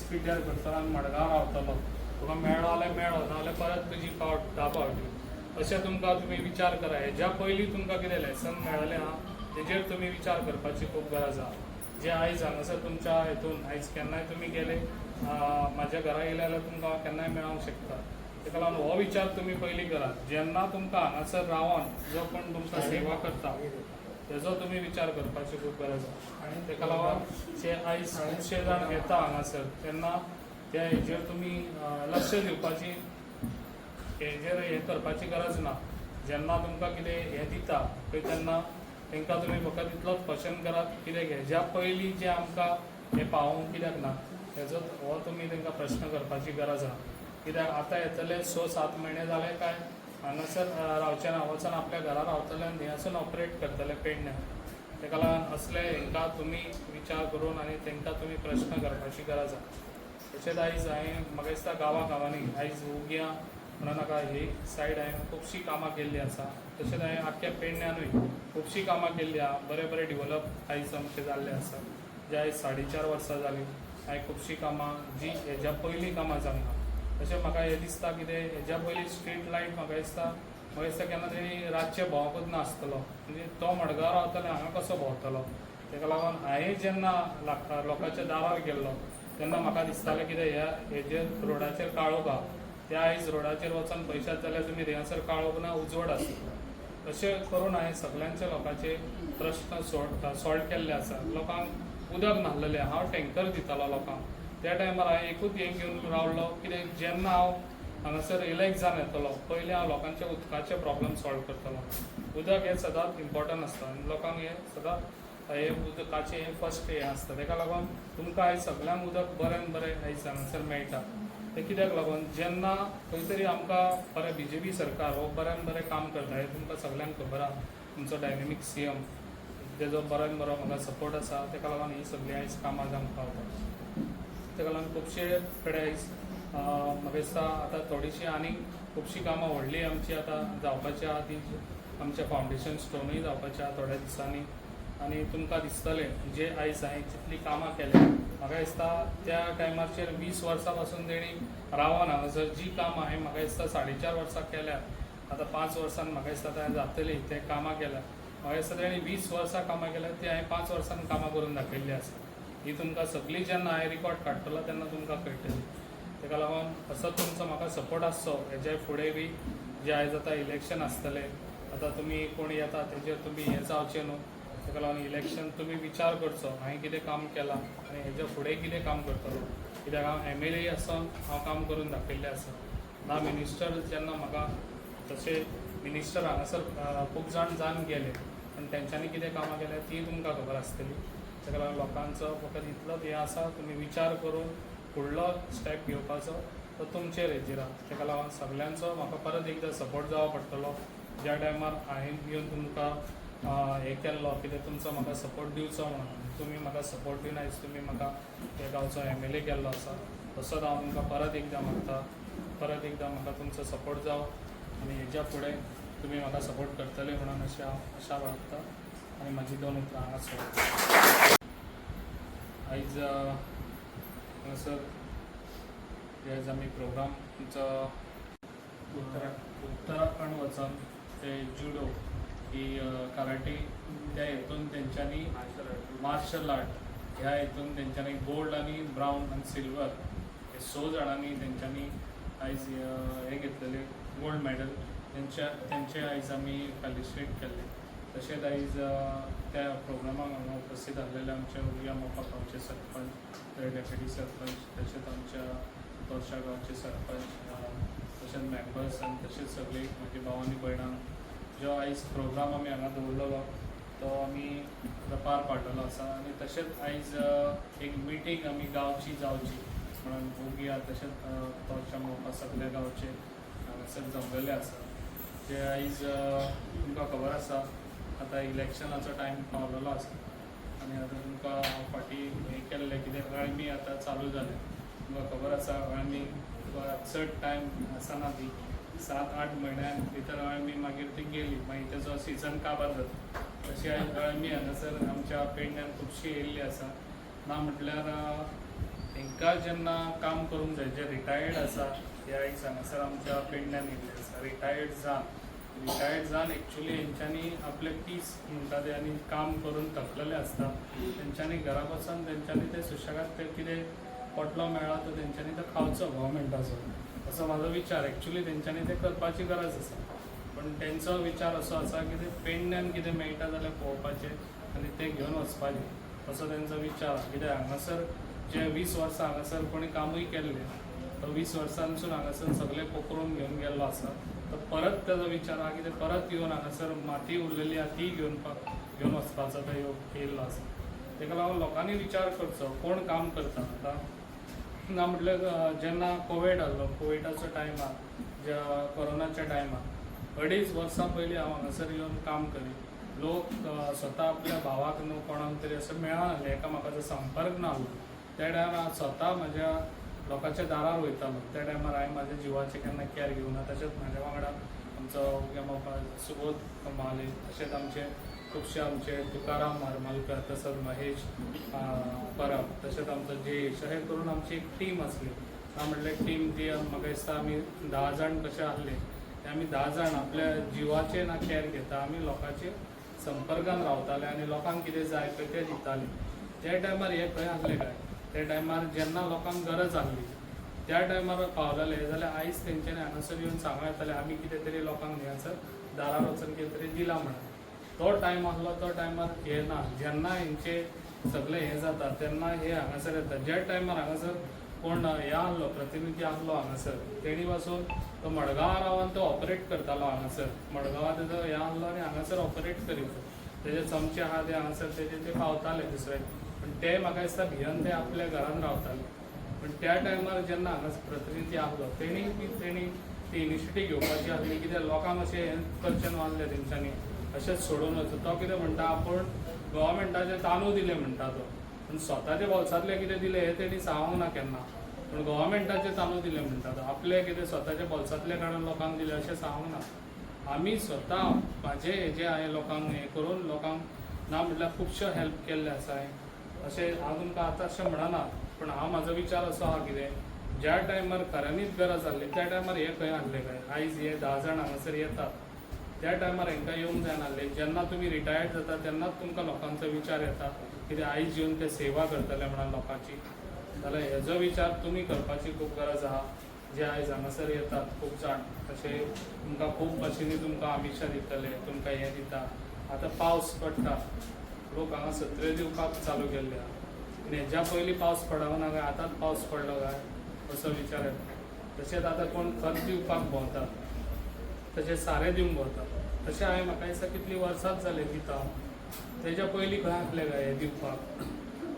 पिड्ड्यार करतलो आनी मडगांव रावतलो, तुका मेळ्ळो जाल्यार मेळ्ळो, नाजाल्यार परत तुजी पावट धा पावटी अशें तुमकां तुमी विचार करा. हेज्या पयलीं तुमकां कितें लेसन मेळ्ळलें आहा तेजेर तुमी विचार करपाची खूब गरज आहा. जे आयज हांगासर तुमच्या हितून आयज केन्नाय तुमी गेले, म्हाज्या घरा येयले जाल्यार तुमकां केन्नाय मेळोंक शकता. ताका लागून हो विचार तुमी पयलीं करात. जेन्ना तुमकां हांगासर रावन जो कोण तुमकां सेवा करता तेजो तुमी विचार करपाची खूब गरज आहा. आनी ताका लागून जे आयज खुबशे जाण येता हांगासर तेन्ना त्या हेजेर तुमी लक्ष दिवपाची, हेजेर हें करपाची गरज ना. जेन्ना तुमकां कितें हें दिता पळय तेन्ना तांकां तुमी फकत इतलोच क्वेश्चन करात, कित्याक हेज्या पयलीं जे आमकां हें पावोवंक कित्याक ना हेजो हो तुमी तांकां प्रश्न करपाची गरज आहा. कित्याक आतां येतले 6-7 म्हयने जाले काय हांगासर रावचे ना, वचून आपल्या घरा रावतले आनी थंयसून ऑपरेट करतले पेडण्यां. ताका लागून असले हांकां तुमी विचार करून आनी तांकां तुमी प्रश्न करपाची गरज आहा. तशेंच आयज हांवें म्हाका दिसता गांवांनी आयज उग्या म्हणून नाका ही सायड हांवें खुबशीं कामां केल्लीं आसा. तशेंच हांवें आख्ख्या पेडण्यानूय खुबशीं कामां केल्लीं आहा. बरें बरें डिवेलप आयज आमचें जाल्लें आसा. जे आयज 4.5 वर्सां जालीं हांवें खुबशीं कामां जी हेज्या पयलीं कामां जावना. तशें म्हाका हें दिसता कितें हेज्या पयलीं स्ट्रीट लायट म्हाका दिसता केन्ना तरी रातचे भोंवकूच नासतलो. म्हणजे तो मडगांव रावतलो हांगा कसो भोंवतलो. ताका लागून हांवें जेन्ना लोकांच्या दारार गेल्लो तेन्ना म्हाका दिसतालें कितें ह्या हेजेर रोडाचेर काळोख आहा. त्या आयज रोडाचेर वचून पयशात जाल्यार तुमी थंयसर काळोख ना, उजवाड आसतलो. अशें करून हांवें सगळ्यांचे लोकांचे प्रश्न सॉल्व केल्ले आसा. लोकांक उदक नासलेलें, हांव टँकर दितालो लोकांक. त्या टायमार हांवें एकूच हें घेवन रावलो, कित्याक जेन्ना हांव हांगासर इलेक्ट जावन येतलो पयलीं हांव लोकांचे उदकाचे प्रॉब्लम सॉल्व करतलो. उदक हें सदांच इम्पॉर्टंट आसता आनी लोकांक हें सदांच हें उदकाचें हें फस्ट हें आसता. ताका लागून तुमकां आयज सगळ्यांक उदक बरें बरें आयज हांगासर मेळटा. ते कित्याक लागून जेन्ना खंय तरी आमकां बरें BJP सरकार हो बरें बरें काम करता हें तुमकां सगळ्यांक खबर आहा. तुमचो डायनेमीक CM तेजो बरें बरो म्हाका सपोर्ट आसा. ताका लागून ही सगळीं आयज कामां जावंक पावता. ताका लागून खुबशे कडेन आयज म्हाका दिसता आतां थोडीशीं आनी खुबशीं कामां व्हडलीं आमची आतां जावपाची आहा. ती आमच्या फावंडेशन स्टोनूय जावपाचें आहा थोड्या दिसांनी. आनी तुमकां दिसतलें जे आयज हांवें जितलीं कामां केल्या म्हाका दिसता त्या टायमाचेर 20 वर्सां पासून तेणी रावन हांगासर जी कामां हांवें म्हाका दिसता 4.5 वर्सां केल्यात. आतां 5 वर्सान म्हाका दिसता तें जातलीं तें कामां केल्या. म्हाका दिसता तेणी 20 वर्सां कामां केल्यात ती हांवें 5 वर्सान कामां करून दाखयल्लीं आसा. ही तुमकां सगळीं जेन्ना हांवें रिकॉर्ड काडटलो तेन्ना तुमकां कळटली. ताका लागून असो तुमचो म्हाका सपोर्ट आसचो. हेजे फुडें बी जे आयज आतां इलेक्शन आसतलें, आतां तुमी कोण येता तेजेर तुमी हें जावचें न्हू. ताका लागून इलेक्शन तुमी विचार करचो हांवें कितें काम केलां आनी हेजे फुडें कितें काम करतलो. कित्याक हांव MLA आसून हांव काम करून दाखयल्लें आसा ना. मिनिस्टर जेन्ना म्हाका तशें मिनिस्टर हांगासर खूब जाण जावन गेले आनी तेंच्यांनी कितें कामां केल्या ती तुमकां खबर आसतली. ताका लागून लोकांचो फकत इतलोच हें आसा तुमी विचार करून फुडलो स्टेप घेवपाचो तो तुमचेर हेजेर आहा. ताका लागून सगळ्यांचो म्हाका परत एकदां सपोर्ट जावो पडटलो. ज्या टायमार हांवें येवन तुमकां हें केल्लो कितें तुमचो म्हाका सपोर्ट दिवचो म्हणून तुमी म्हाका सपोर्ट दिवन आयज तुमी म्हाका हे गांवचो MLA केल्लो आसा. तसोच हांव तुमकां परत एकदां मागता, परत एकदां म्हाका तुमचो सपोर्ट जावो आनी हेज्या फुडें तुमी म्हाका सपोर्ट करतले म्हणून अशें हांव आशा बाळगतां आनी म्हाजी 2 उतरां हांगा सोडटां. आयज हांगासर आयज आमी प्रोग्राम तुमचो उत्तराखंड वचून ते जुडो ही कराटे त्या हितून तेंच्यांनी मार्शल आर्ट ह्या हितून तेंच्यांनी गोल्ड आनी ब्रावन आनी सिल्वर हे 6 जाणांनी तेंच्यांनी आयज हें घेतलेलें गोल्ड मॅडल. तेंचे आयज आमी फेलिसिटेट केल्ले. तशेंच आयज त्या प्रोग्रामाक हांगा उपस्थित आसलेले आमचे उगया मोपा गांवचे सरपंच, डेप्युटी सरपंच, तशेंच आमच्या तोरशा गांवचे सरपंच, तशेंच मेंबर्स आनी तशेंच सगळीं म्हाजी भाव आनी भयणां जो आयज प्रोग्राम आमी हांगा दवरलेलो तो आमी पार पाडलेलो आसा. आनी तशेंच आयज एक मिटींग आमी गांवची जावची म्हणून भुरग्यां तशेंच तोरशा मोपा सगळ्या गांवचे हांगासर जमलेले आसा. जे आयज तुमकां खबर आसा आतां इलेक्शनाचो टायम पावलेलो आसा आनी आतां तुमकां फाटीं हें केल्लें कितें अळमी आतां चालू जालें. तुमकां खबर आसा अळमी चड टायम आसना ती 7-8 म्हयन्यां भितर अळमी मागीर ती गेली, मागीर तेजो सिजन काबार जाता. तशी आयज अळमी हांगासर आमच्या पेडण्यान खुबशी येयल्ली आसा. ना म्हटल्यार तांकां जेन्ना काम करूंक जाय जे रिटायर्ड आसा ते आयज हांगासर आमच्या पेडण्यान येयल्ले आसा रिटायर्ड जावन एक्चुली हेंच्यांनी आपले पीस म्हणटा ते आनी काम करून थकलेले आसता तेंच्यांनी घरा बसून तेंच्यांनी ते सुशेगाद ते कितें पोटलो मेळ्ळा तो तेंच्यांनी तो खावचो गव्हर्मेंटाचो असो म्हाजो विचार एक्चुली तेंच्यांनी ते करपाची गरज आसा पण तेंचो विचार असो आसा की ते पेडण्यान कितें मेळटा जाल्यार पळोवपाचें आनी ते घेवन वचपाचें असो तेंचो विचार कित्याक हांगासर जे 20 वर्सां हांगासर कोणी कामूय केल्ले तो 20 वर्सांसून हांगासर सगळे पोखरून घेवन गेल्लो आसा तो परत तेजो विचार आहा की ते परत येवन हांगासर माती उरलेली आहा ती घेवन वचपाचो तो येयल्लो आसा तेका लागून लोकांनी विचार करचो कोण काम करता आतां ना म्हटल्यार जेन्ना कोवीड आसलो कोविडाच्या टायमार ज्या कोरोनाच्या टायमार 2.5 वर्सां पयलीं हांव हांगासर येवन काम करी लोक स्वता आपल्या भावाक न्हू कोणाक तरी असं मेळनासलें एकामेकाचो संपर्क नासलो त्या टायमार हांव स्वता म्हाज्या लोकांच्या दारार वयतालो त्या टायमार हांवें म्हाज्या जिवाचें केन्ना केअर घेवना तशेंच म्हाज्या वांगडा आमचो सुबोध कमाले तशेंच आमचे खुबशे आमचे तुकाराम मारमालकर तसोच महेश परब तशेंच आमचो जयेश अशें करून आमची एक टीम आसली म्हटल्यार टीम ती म्हाका दिसता आमी 10 जाण कशे आहले ते आमी 10 जाण आपल्या जिवाचें ना केअर घेता आमी लोकांचे संपर्कान रावताले आनी लोकांक कितें जाय पळय तें दिताले त्या टायमार हे खंय आहलें काय त्या टायमार जेन्ना लोकांक गरज आहली त्या टायमार पावलेले जाल्यार आयज तेंच्यांनी हांगासर येवन सांगूं येतालें आमी कितें तरी लोकांक हांगासर दारार वचून कितें तरी दिलां म्हणून तो टायम आहलो तो टायमार हे ना जेन्ना हेंचे सगळें हें जाता तेन्ना हे हांगासर येता ज्या टायमार हांगासर कोण हे आहलो प्रतिनिधी आहलो हांगासर तेणी वचून तो मडगांवां रावन तो ऑपरेट करतालो हांगासर मडगांवां तेजो हे आहलो आनी हांगासर ऑपरेट करीत तेजे चमचे आहा ते हांगासर ते पावताले दुसरे पण ते म्हाका दिसता भियन ते आपल्या घरान रावताले पण त्या टायमार जेन्ना हांगासर प्रतिनिधी आहलो तेणी ती इनिशिएटीव घेवपाची आहली कित्याक लोकांक अशें हें करचें नासलें तेंच्यांनी अशेंच सोडून वचून तो कितें म्हणटा आपूण गव्हर्मेंटाचे तांदूळ दिले म्हणटा तो पूण स्वताचे बोल्सांतले कितें दिले हें तेणी सांगूंक ना केन्ना पूण गव्हर्मेंटाचे तांदूळ दिले म्हणटा तो आपले कितें स्वताचे बोल्सांतले काडून लोकांक दिले अशें सांगूंक ना आमी स्वता म्हाजे हेजे हांवें लोकांक हें करून लोकांक ना म्हटल्यार खुबशो हेल्प केल्ले आसा हांवें अशें हांव तुमकां आतां अशें म्हणना पूण हांव म्हाजो विचार असो आहा कितें ज्या टायमार खऱ्यांनीच गरज आहली त्या टायमार हे खंय आहले काय आयज हे 10 जाण हांगासर येतात त्या टायमार हांकां येवंक जाय नासलें जेन्ना तुमी रिटायर्ड जाता तेन्नाच तुमकां लोकांचो विचार येता कित्याक आयज येवन ते सेवा करतले म्हणून लोकांची जाल्यार हेजो विचार तुमी करपाची खूब गरज आहा जे आयज हांगासर येतात खूब जाण तशें तुमकां खूब भाशेनी तुमकां आमिशां दितले तुमकां हें दिता आतां पावस पडटा लोक हांगा सत्रे दिवपाक चालू केल्ले आहा आनी हेज्या पयलीं पावस पडना ना काय आतांच पावस पडलो काय असो विचार येता तशेंच आतां कोण खत दिवपाक भोंवतात तशें सारें दिवंक भोंवतात तशें हांवें म्हाका दिसता कितलीं वर्सांच जालें दिता तेज्या पयलीं खंय आसलें काय हें दिवपाक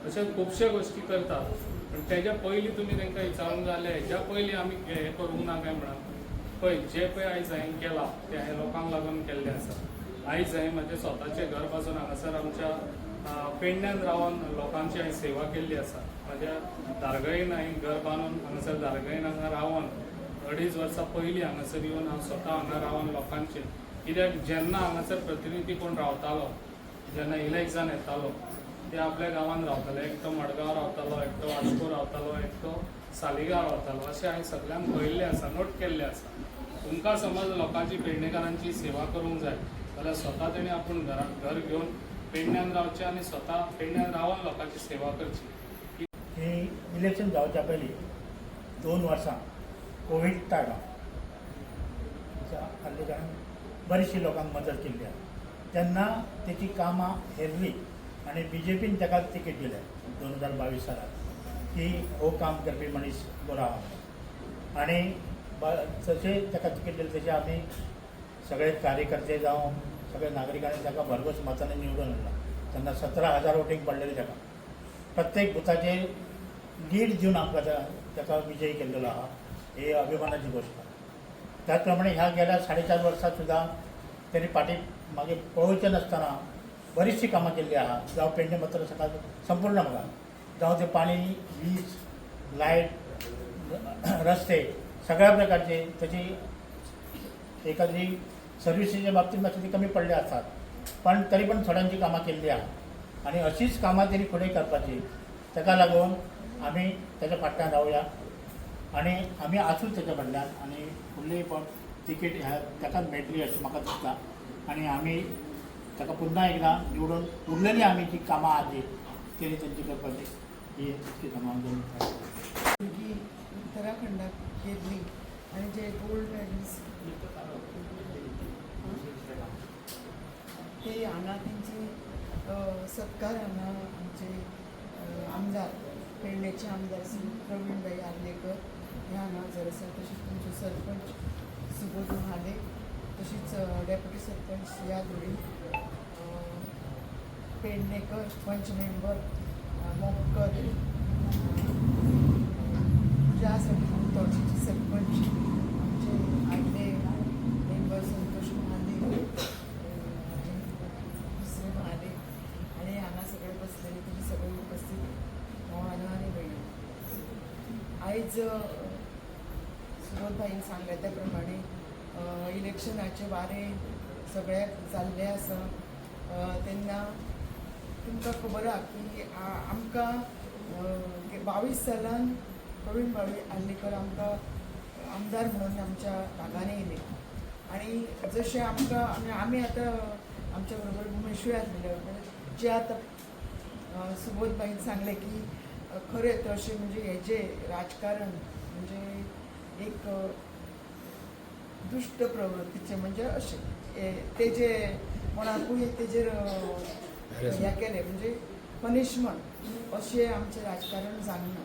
तशेंच खुबशे गोश्टी करतात पण तेज्या पयलीं तुमी तांकां विचारूंक जाय जाल्यार हेज्या पयलीं आमी हें करूंक ना काय म्हणून पळय जें पळय आयज हांवें केलां तें हांवें लोकांक लागून केल्लें आसा आयज हांवें म्हाजें स्वताचें घर पासून हांगासर आमच्या पेडण्यान रावन लोकांची हांवें सेवा केल्ली आसा म्हाज्या दारगळेन हांवें घर बांदून हांगासर दारगळेन हांगा रावन 2.5 वर्सां पयलीं हांगासर येवन हांव स्वता हांगा रावन लोकांचें कित्याक जेन्ना हांगासर प्रतिनिधी कोण रावतालो जेन्ना इलेक्शन येतालो ते आपल्या गांवांत रावताले एकटो मडगांव रावतालो एकटो वास्को रावतालो एकटो सालिगांव रावतालो अशें हांवें सगळ्यांक पळयल्लें आसा नोट केल्लें आसा तुमकां समज लोकांची पेडणेकारांची सेवा करूंक जाय जाल्यार स्वता तेणी आपूण घर घेवन पेडण्यान रावचें आनी स्वता पेडण्यान रावन लोकांची सेवा करची हे इलेक्शन जावच्या पयलीं 2 वर्सां कोवीड टायमार आसले कारणान बरीचशी लोकांक मदत केल्ली आसा तेन्ना तेची कामां हेरली आनी BJPन ताका तिकेट दिल्या 2022 सालांत की हो काम करपी मनीस बरो आहा आनी जशें ताका तिकेट दिली तशें आमी सगळे कार्यकर्ते जावं सगळ्या नागरिकांनी ताका भरघोस मतांनी निवडून हाडला तेन्ना 17,000 वोटींग पडलेली ताका प्रत्येक बुथाचेर लीड दिवन आमकां ताका विजयी केल्लो आहा ही अभिमानाची गोश्ट त्याच प्रमाणे ह्या गेल्या 4.5 वर्सां सुद्दां तेणी फाटीं मागीर पळोवचें नासतना बरीचशी कामां केल्ली आहा जावं पेडणे मतदार संघात संपूर्ण भागात जावं ते पाणी वीज लायट रस्ते सगळ्या प्रकारचे त्याची एखादी सर्विसीच्या बाबतीत मातशी ती कमी पडले असतात पण तरी पण थोड्यांची कामां केल्ली आहा आनी अशीच कामां तेणी फुडें करपाची ताका लागून आमी तेच्या फाटल्यान रावया आनी आमी आसूच तेच्या फाटल्यान आनी फुडली पण तिकेट ह्या ताकाच मेळटली अशें म्हाका दिसता आनी आमी ताका पुन्हा एकदां निवडून उरलेली आमी जी कामां आहा जी तेणी तेंची करपाची ही इतकी कामां करून भुरगीं उत्तराखंडाक गेल्लीं आनी जे गोल्ड मॅडल्स ते हांगा तेंची सत्कार हांगा आमचे आमदार पेडणेचे आमदार श्री प्रवीणभाई आर्लेकर हे हांगा हजर आसा तशेंच तुमचे सरपंच सुबोध महाले तशीच डेप्युटी सरपंच या धुळी पेडणेकर पंच मेंबर मोपकर ज्यासाठी तळशीचे सरपंच आमचे आदले मेंबर संतोष महाले दुसरे महाले आणि हांगा सगळे बसलेले तुमी सगळे उपस्थित भावांनो आनी भयणी आयज सुबोधभाईन सांगले त्या प्रमाणे इलेक्शनाचे वारे सगळ्याक जाल्ले आसा तेन्ना तुमकां खबर आहा की आमकां 22 सालान प्रवीण भाई आर्लेकर आमकां आमदार म्हणून आमच्या भागान येयले आनी जशें आमकां आमी आतां आमच्या बरोबर उमेशूय आसलेले जे आतां सुबोधभाईन सांगले की खरें तर अशें म्हणजे हेजें राजकारण म्हणजे एक दुष्ट प्रवृत्तीचें म्हणजे अशें तेजे कोणाकूय तेजेर हें केलें म्हणजे पनिशमेंट अशें आमचें राजकारण जावना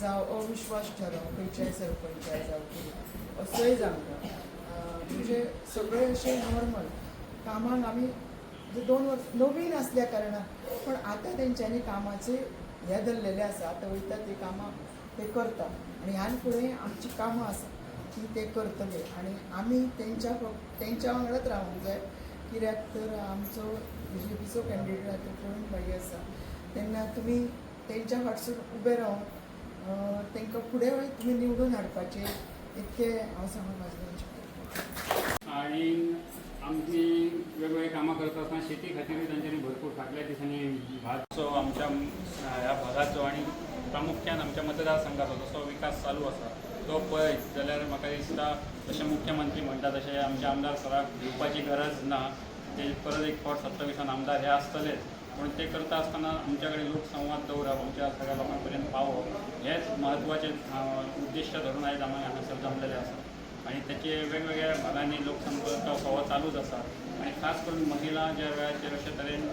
जावं अविश्वास ठरव खंयच्याय सरपंचाय जावं कितें असोय जावना म्हणजे सगळें अशें नॉर्मल कामाक आमी 2 वर्स नवीन आसल्या कारणान पण आतां तेंच्यांनी कामाचे हे धरलेले आसा आतां वयता ती कामां ते करता आनी ह्यान फुडें आमची कामां आसा ती ते करतले आनी आमी तेंच्या वांगडाच रावूंक जाय कित्याक तर आमचो BJPचो कॅन्डिडेट आतां प्रवीण भाई आसा तेन्ना तुमी तेंच्या फाटसून उबे रावन तांकां फुडें तुमी निवडून हाडपाचें इतकें हांव सांगून म्हाजें आणि आमची वेगवेगळी कामां करता आसतना शेती खातीरूय तांच्यांनी भरपूर फाटल्या दिसांनी भातचो आमच्या ह्या भागाचो आणि प्रामुख्यान आमच्या मतदारसंघाचो जसो विकास चालू आसा तो पळयत जाल्यार म्हाका दिसता जशें मुख्यमंत्री म्हणटा तशें आमच्या आमदार सराक घेवपाची गरज ना ते परत एक फावट 27 आमदार हे आसतलेच पूण ते करता आसतना आमच्या कडेन लोकसंवाद दवरप आमच्या सगळ्या लोकां पर्यंत पावप हेच म्हत्वाचें उद्दिश्ट धरून आयज आमी हांगासर जमलेले आसा आणि त्याचे वेगवेगळ्या भागांनी लोकसंपर्क फावो चालूच आसा आणि खास करून महिला ज्या वेळाचेर अशे तरेन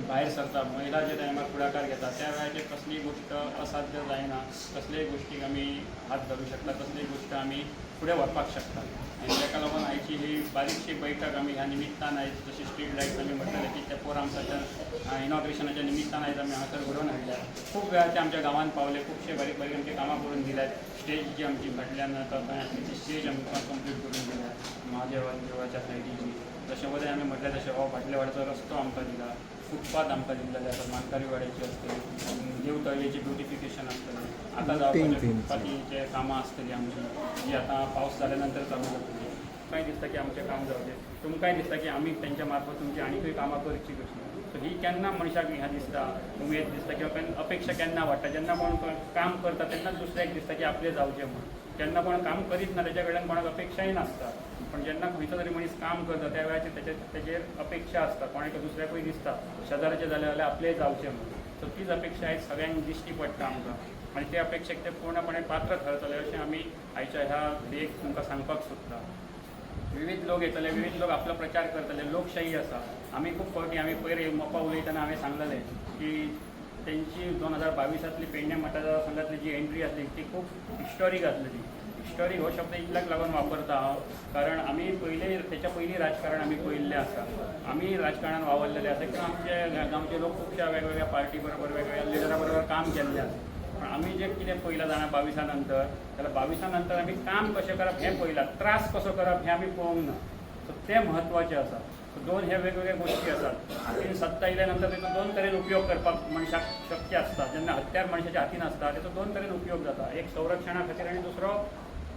भायर सरता महिला जे टायमार फुडाकार घेता त्या वेळाचेर कसलीय गोश्ट असाध्य जायना कसलेय गोश्टीक आमी हात धरूं शकता कसलीय गोश्ट आमी फुडें व्हरपाक शकता आनी ताका लागून आयची ही बारीकशी बैठक आमी ह्या निमित्तान आयज जशी स्ट्रीट लायट्स आमी म्हणटाले की त्या प्रोग्राम्साच्या इनॉग्रेशनाच्या निमित्तान आयज आमी हांगासर घडोवन हाडल्या खूब वेळाचे आमच्या गांवांत पावले खुबशे बारीक बारीक आमची कामां करून दिल्यात स्टेज जी आमची फाटल्यान आतां थंय आसली ती स्टेज आमकां कंप्लीट करून दिल्या महादेवाच्या सायडीची जशें वरें आमी म्हटलें तशें हो फाटल्या वाड्याचो रस्तो आमकां दिला फुटपाथ आमकां दिल्ले आसा मानकारी वाड्याची आसतली देव तळयेची ब्युटिफिकेशन आसतलें आतां जावपाचें फुटपाथीचे कामां आसतलीं आमची जी आतां पावस जाल्या नंतर चालू जातली तुमकांय दिसता की आमचें काम जावचें तुमकांय दिसता की आमी तेंच्या मार्फत तुमची आनीकूय कामां करची कशी सो ही केन्ना मनशाक ह्या दिसता उमेद दिसता किंवा अपेक्षा केन्ना वाडटा जेन्ना कोण काम करता तेन्नाच दुसऱ्याक दिसता की आपलें जावचें म्हणून जेन्ना कोण काम करीत ना तेच्या कडल्यान कोणाक अपेक्षाय नासता पण जेन्ना खंयचो तरी मनीस काम करता त्या वेळाचेर तेजेर अपेक्षा आसता कोणाक दुसऱ्याकूय दिसता शेजाऱ्याचें जालें जाल्यार आपलेंय जावचें म्हणून सो तीच अपेक्षा आयज सगळ्यांक दिश्टी पडटा आमकां आनी त्या अपेक्षेक ते पूर्णपणे पात्र ठरतले अशें आमी आयच्या ह्या देख तुमकां सांगपाक सोदता विविध लोक येतले विविध लोक आपलो प्रचार करतले लोकशाही आसा आमी खूब फावटी आमी पयर मोपा उलयतना हांवें सांगलेलें की तेंची 2022 पेडणे मतदारसंघातली जी एंट्री आसली ती खूब हिस्टॉरीक आसलेली हिस्टॉरीक हो शब्द इतल्याक लागून वापरता हांव कारण आमी तेच्या पयलीं राजकारण आमी पळयल्लें आसा आमी राजकारणान वावरलेले आसा किंवा आमचे गांवचे लोक खुबश्या वेगवेगळ्या पार्टी बरोबर वेगवेगळ्या लिडरा बरोबर काम केल्लें आसा पण आमी जें कितें पळयलां जाणा 22 नंतर जाल्यार 22 नंतर आमी काम कशें करप हें पळयलां त्रास कसो करप हें आमी पळोवंक ना सो तें म्हत्वाचें आसा दोन हे वेगवेगळे गोष्टी आसात हातीन सत्ता येयल्या नंतर तेचो 2 तरेन उपयोग करपाक मनशाक शक्य आसता जेन्ना हत्यार मनशाच्या हातीन आसता तेचो 2 तरेन उपयोग जाता एक संरक्षणा खातीर आनी दुसरो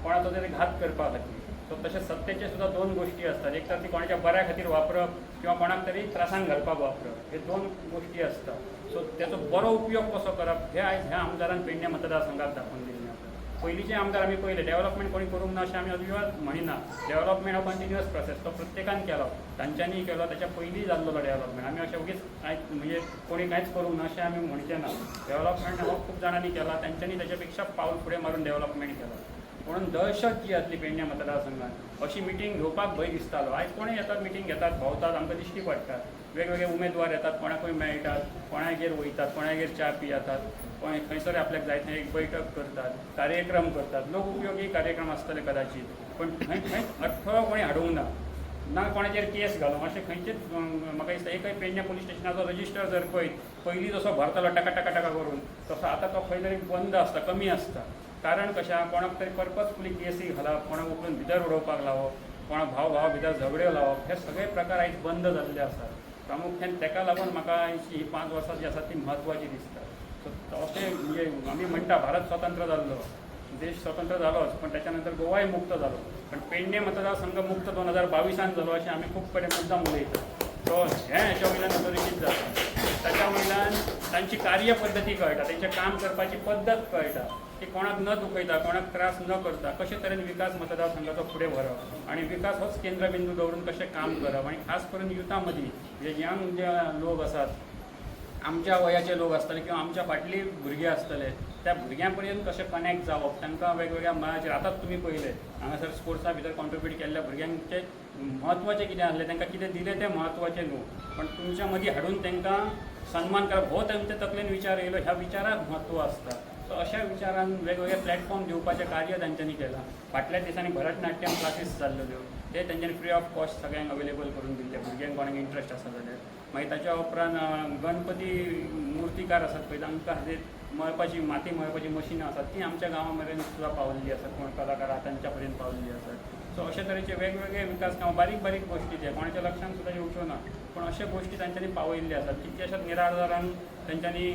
कोणाचो तरी घात करपा खातीर सो तशें सत्तेचे सुद्दां 2 गोश्टी आसतात एक तर ती कोणाच्या बऱ्या खातीर वापरप किंवा कोणाक तरी त्रासान घालपाक वापरप हे 2 गोश्टी आसता सो त्याचो बरो उपयोग कसो करप हे आयज ह्या आमदारान पेडण्या मतदारसंघात दाखोवन दिल्लें आसा. पयलींचे आमदार आमी पळयले डेव्हलपमेंट कोणी करूंक ना अशें आमी अजिबात म्हणिना. डेव्हलपमेंट हो कंटिन्युअस प्रोसेस, तो प्रत्येकान केलो, तांच्यांनी केलो, त्याच्या पयलीं जाल्लो डेव्हलपमेंट. आमी अशें उगीच कांयच म्हणजे कोणी कांयच करूंक ना अशें आमी म्हणचें ना. डेव्हलपमेंट हो खूब जाणांनी केला, तांच्यांनी त्याच्या पेक्षा पावल फुडें मारून डेव्हलपमेंट केला. म्हणून दहशत जी आसली पेडण्या मतदारसंघात अशी मिटींग घेवपाक भंय दिसतालो. आयज कोणूय येतात, मिटींग घेतात, भोंवतात, आमकां दिश्टी पडटात. वेगवेगळे उमेदवार येतात, कोणाकूय मेळटात, कोणागेर वयतात, कोणागेर च्या पियातात, कोण खंयसर आपल्याक जाय थंय एक बैठक करतात, कार्यक्रम करतात. लोक उपयोगी कार्यक्रम आसतले कदाचित, पण खंय अडथळो कोणी हाडूंक ना, ना कोणाचेर केस घालूंक. अशें खंयचेच म्हाका दिसता एकय पेडण्या पुलीस स्टेशनाचो रजिस्टर जर पळयत, पयलीं जसो भरतालो टका टका टका करून, तसो आतां तो खंय तरी बंद आसता, कमी आसता. कारण कशा कोणाक तरी पर्पजफुली केसी घालप, कोणाक उखलून भितर उडोवपाक लावप, कोणाक भाव भितर झगड्यो लावप, हे सगळे प्रकार आयज बंद जाल्ले आसात. प्रामुख्यान ताका लागून म्हाका ही 5 वर्सां जी आसा ती म्हत्वाची दिसता. सो अशें म्हणजे आमी म्हणटा भारत स्वतंत्र जाल्लो, देश स्वतंत्र जालोच, पण त्याच्या नंतर गोवाय मुक्त जालो, पण पेडणे मतदारसंघ मुक्त 2022 जालो अशें आमी खूब कडेन मुद्दाम उलयतात. सो हेच्या वयल्यान अधोरेखित जाता. ताच्या वयल्यान तांची कार्यपद्दती कळटा, तेंचें काम करपाची पद्दत कळटा, की कोणाक न दुखयता, कोणाक त्रास न करता कशे तरेन विकास मतदारसंघाचो फुडें व्हरप आणि विकास होच केंद्रबिंदू दवरून कशें काम करप. आणि खास करून युथा मदीं जे यंग जे लोक आसात, आमच्या वयाचे लोक आसतले किंवा आमच्या फाटली भुरगे आसतले, त्या भुरग्यां पर्यंत कशें कनेक्ट जावप, तांकां वेगवेगळ्या मळाचेर. आतांच तुमी पळयले हांगासर स्पोर्ट्सा भितर कॉन्ट्रिब्यूट केल्ल्या भुरग्यांचे म्हत्वाचें कितें आसलें, तांकां कितें दिलें तें म्हत्वाचें न्हू, पण तुमच्या मदीं हाडून तांकां सन्मान करप हो तांच्या तकलेन विचार येयलो. ह्या विचाराक म्हत्व आसता. सो अशा विचारान वेगवेगळे प्लॅटफॉर्म दिवपाचें कार्य तांच्यांनी केलां. फाटल्या दिसांनी भरतनाट्यम क्लासीस जाल्ल्यो, ते तांच्यांनी फ्री ऑफ कॉस्ट सगळ्यांक अवेलेबल करून दिल्ले, भुरग्यांक कोणाक इंट्रस्ट आसा जाल्यार. मागीर ताच्या उपरांत गणपती मुर्तीकार आसात पळय, तांकां खातीर मळपाची माती मळपाची मशीनां आसात, ती आमच्या गांवां मेरेन सुद्दां पावल्ली आसात, कोण कलाकार आहा तांच्या पर्यंत पावल्ली आसात. सो अशे तरेचे वेगवेगळे विकास कामां, बारीक बारीक गोश्टी जे कोणाच्या लक्षांत सुद्दां येवच्यो ना, पण अशा गोश्टी तांच्यांनी पावयल्ले आसात. कितल्याशाच निराधारांक तांच्यांनी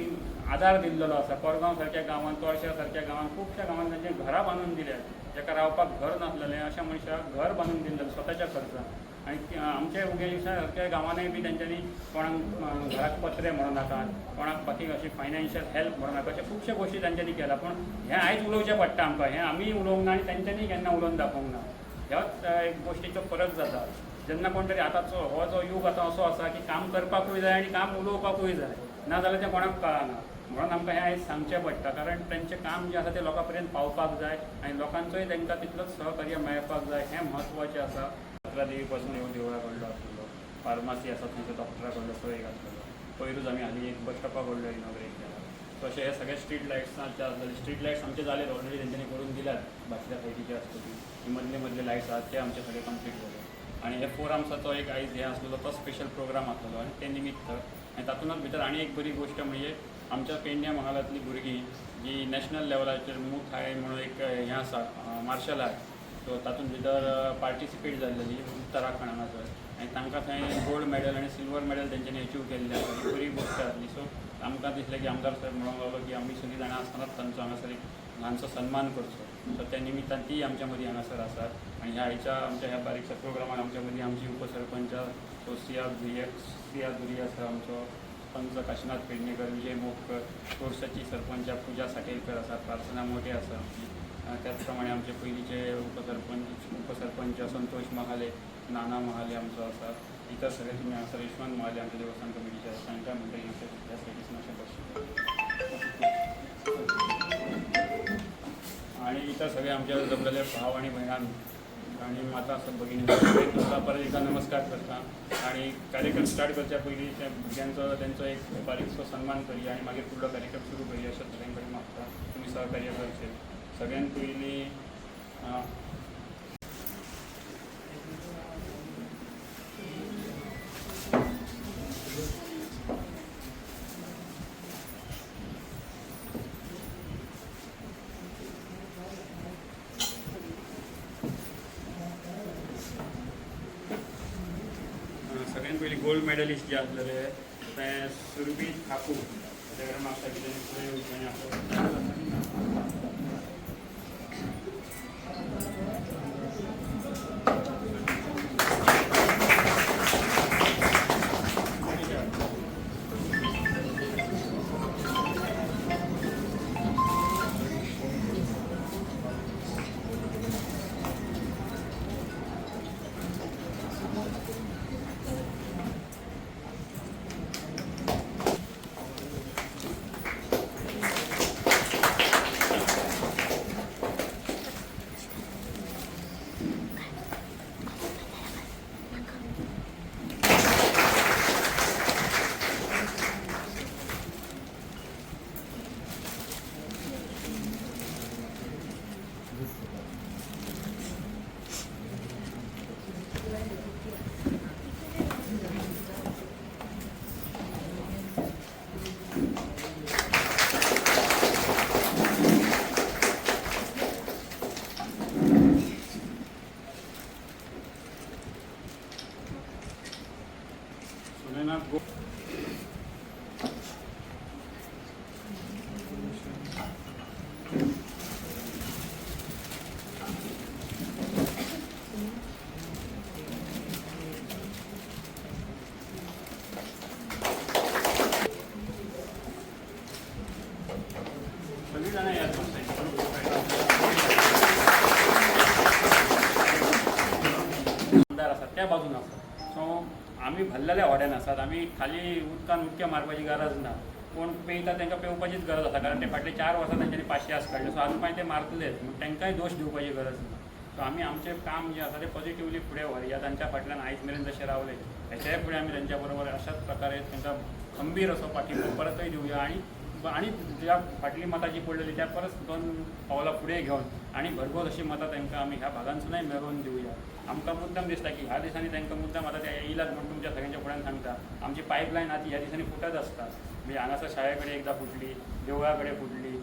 आदार दिल्लो आसा. कोरगांव सारक्या गांवांत, तोरशा सारक्या गांवांत, खुबश्या गांवांत तांचे घरां बांदून दिल्यात. जाका रावपाक घर नासलेलें अशा मनशाक घर बांदून दिल्लें स्वताच्या खर्चान. आणि आमचे उगेलिशा सारक्या गांवांनूय बी तांच्यांनी कोणाक घराक पत्रे म्हणूं नाकात, कोणाक बाकी अशी फायनान्शियल हेल्प म्हणूं नाका, अशा खुबश्या गोश्टी तांच्यांनी केल्या. पण हें आयज उलोवचें पडटा आमकां, हें आमी उलोवंक ना आनी तांच्यांनी केन्ना उलोवन दाखोवंक ना. ह्योच एक गोश्टीचो फरक जाता. जेन्ना कोण तरी आतांचो हो जो युग आतां असो आसा की काम करपाकूय जाय आनी काम उलोवपाकूय जाय, नाजाल्यार तें कोणाक कळना. म्हणून आमकां हें आयज सांगचें पडटा, कारण तांचें काम जें आसा तें लोकां पर्यंत पावपाक जाय आनी लोकांचोय तांकां तितलोच सहकार्य मेळपाक जाय, हें म्हत्वाचें आसा. 11 देवी पासून ह्यो देवळा कडलो आसलो, फार्मासी आसा थंयचो डॉक्टरा कडलो सोय घातलेलो. पयरूच आमी हालीं एक बस स्टॉपा कडलो इनॉग्रेट केला. तशें हे सगळे स्ट्रीट लायट्सांचे आसले. स्ट्रीट लायट्स आमचे जाले ऑलरेडी, तेंच्यांनी करून दिल्यात. भाशल्या सायडीचे आसता ती मदले लायट्स आसात ते आमचे सगळे कंप्लीट जाले. आणि हे फोरम्साचो एक आयज हे आसलेलो तो स्पेशल प्रोग्राम आसलेलो आणि ते निमित्त आनी तातूंतच भितर आनी एक बरी गोश्ट म्हणजे आमच्या पेडण्या महालांतली भुरगीं जी नॅशनल लेवलाचेर मुथाय म्हणून एक हें आसा मार्शल आर्ट, सो तातूंत भितर पार्टिसिपेट जाल्लेली उत्तराखंड हांगासर, आनी तांकां थंय गोल्ड मेडल आनी सिल्वर मेडल तेंच्यांनी अचीव केल्ली आसा. ही बरी गोश्ट आसली. सो आमकां दिसलें की आमदार सर म्हणूंक लागलो की आमी सगळीं जाणां आसतनाच तांचो हांगासर एक ल्हानसो सन्मान करचो. सो त्या निमित्तान ती आमच्या मदीं हांगासर आसात. आनी ह्या आमच्या ह्या बारीकशा प्रोग्रामान आमच्या मदीं आमची उपसरपंच सो सिया दुरी आसा, आमचो पंच काशीनाथ पेडणेकर, विजय मोपकर, तोरसाची सरपंच पूजा साटेलकर आसा, प्रार्थना मोठे आसा आमची. त्याच प्रमाणे आमचे पयलींचे उपसरपंच संतोष महाले, नाना महाले आमचो आसा. इतर सगळे तुमी हांगासर यशवंत महाले आमच्या देवस्थान कमिटीचे आसा, तांकां म्हणटा ह्या सायडीसून अशें बसता. आणि इतर सगळे आमचे जमलेले भाव आणि भयणां आणि माता भगिनी तुमकां परत एकदा नमस्कार करता. आणि कार्यक्रम स्टार्ट करच्या पयलीं त्या भुरग्यांचो तेंचो एक बारीकसो सन्मान करी आणि मागीर फुडलो कार्यक्रम सुरू करी अशें सगळ्यां कडेन मागता. तुमी सहकार्य करचें. सगळ्यांत पयलीं गोल्ड मेडलिस्ट जे आसलेले ते सुरभीत ठाकूर ताचे कडेन म्हाका कितें फुडें येवचें आसा. सोनेनाथ गो सगळीजण यात आमदार असतात त्या बाजून असतात. सो आम्ही भरलेल्या व्हड्यान असतात. आम्ही खाली उदकान उदक्या मारपाची गरज ना. कोण पेयता तांकां पेवपाचीच गरज आसा, कारण ते फाटले 4 वर्सां तांच्यांनी 500 आस काडले. सो आजून पाय ते मारतलेच, मग तांकांय दोश दिवपाची गरज ना. सो आमी आमचें काम जें आसा तें पॉझिटिवली फुडें व्हरया. तांच्या फाटल्यान आयज मेरेन जशे रावले हेच्याय फुडें आमी तांच्या बरोबर अशाच प्रकारे तांकां खंबीर असो पाठिंबो परतय दिवया आणि ज्या फाटली मतां जी पडलेली त्या परस 2 पावलां फुडें घेवन आणि भरघोस अशी मतां तांकां आमी ह्या भागांतसूनय मेळोवन दिवया. आमकां मुद्दम दिसता की ह्या दिसांनी तांकां मुद्दम आतां ते येयलात म्हणून तुमच्या सगळ्यांच्या फुड्यान सांगता, आमची पायपलायन आतां ह्या दिसांनी फुटत आसता. म्हणजे हांगासर शाळे कडेन एकदां फुटली, देवळा कडेन फुटली,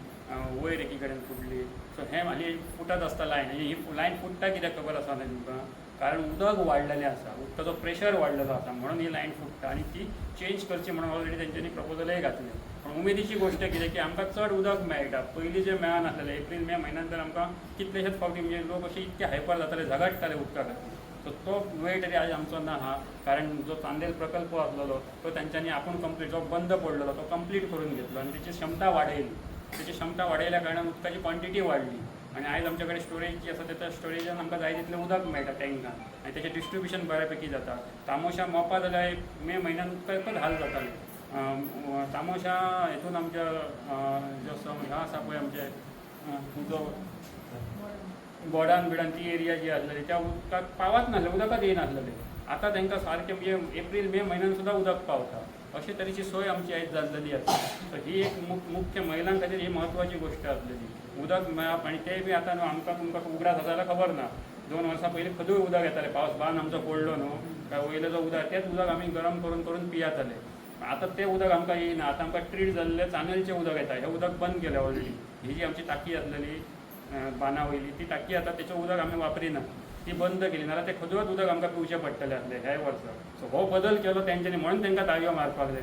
वयर एकी कडेन फुटली. सो हें हालीं फुटत आसता लायन. ही लायन फुटता कित्याक खबर आसा न्हय तुमकां? कारण उदक वाडलेलें आसा, उदकाचो प्रेशर वाडलेलो आसा म्हणून ही लायन फुटता आणि ती चेंज करची म्हणून ऑलरेडी तेंच्यांनी प्रपोजलय घातलें. पण उमेदीची गोश्ट कितें की आमकां चड उदक मेळटा. पयलीं जें मेळनासलें एप्रील मे म्हयन्यांत तर आमकां कितलेशेच फावटी म्हणजे लोक अशे इतके हायपर जाताले, झगडटाले उदका खातीर. सो तो वेळ तरी आज आमचो ना हा, कारण जो चांदेल प्रकल्प आसलेलो तो तांच्यांनी आपूण कंप्लीट, जो बंद पडलेलो तो कंप्लीट करून घेतलो आणि त्याची क्षमता वाडयली. त्याची क्षमता वाडयल्या कारणान उदकाची क्वॉन्टिटी वाडली आणि आयज आमचे कडेन स्टोरेज जी आसा त्या स्टोरेजान आमकां जाय तितलें उदक मेळटा टँकान आनी तेचें डिस्ट्रिब्युशन बऱ्यापैकी जाता. तामोशा मोपा जाल्यार मे म्हयन्यान उदकाचो हाल जाताले. तामोशा हेतून आमच्या जो ह्यो आसा पळय आमचे जो बोर्डान बिडान ती एरिया जी आसलेली त्या उदकाक पावत नासलें, उदकच येयनासलेलें. आतां तांकां सारकें म्हणजे एप्रील मे म्हयन्यान सुद्दां उदक पावता. अशे तरेची सोय आमची आयज जाल्लेली आसा. सो ही एक मुख्य महिलां खातीर ही म्हत्वाची गोश्ट आसलेली. उदक मेळप आणि तेय बी आतां न्हू आमकां तुमकां उगडास आसा जाल्यार खबर ना. 2 वर्सां पयलीं खदूय उदक येतालें, पावस बान आमचो पडलो न्हू काय वयलो जो उदक तेंच उदक आमी गरम करून करून पियाताले. आतां तें उदक आमकां येयना. आतां आमकां ट्रीट जाल्लें चानेलचें उदक येता. हें उदक बंद केलें ऑलरेडी. ही जी आमची टाकी आसलेली बाना वयली ती टाकी आतां तेचें उदक आमी वापरिना, ती बंद केली. नाल्यार तें खदूच उदक आमकां पिवचें पडटलें आसलें ह्या वर्सा. सो हो बदल केलो तेंच्यांनी म्हणून तांकां ताळयो मारपाक जाय.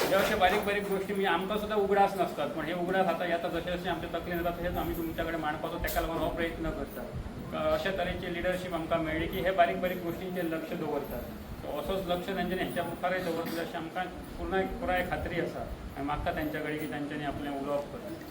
हे अशे बारीक बारीक गोश्टी म्हणजे आमकां सुद्दां उगडास नासतात, पण हे उगडास आतां येता जशें जशें आमचे तकलेन येता तशेंच आमी तुमच्या कडेन मांडपाचो तेका लागून हो प्रयत्न करतात. अशा तरेची लिडरशीप आमकां मेळ्ळी की हे बारीक बारीक गोश्टींचेर लक्ष दवरतात. सो असोच लक्ष तेंच्यांनी हेच्या मुखारय दवरतले अशें आमकां पुराय खात्री आसा. आनी मागता तेंच्या कडेन की तेंच्यांनी आपलें उलोवप करता.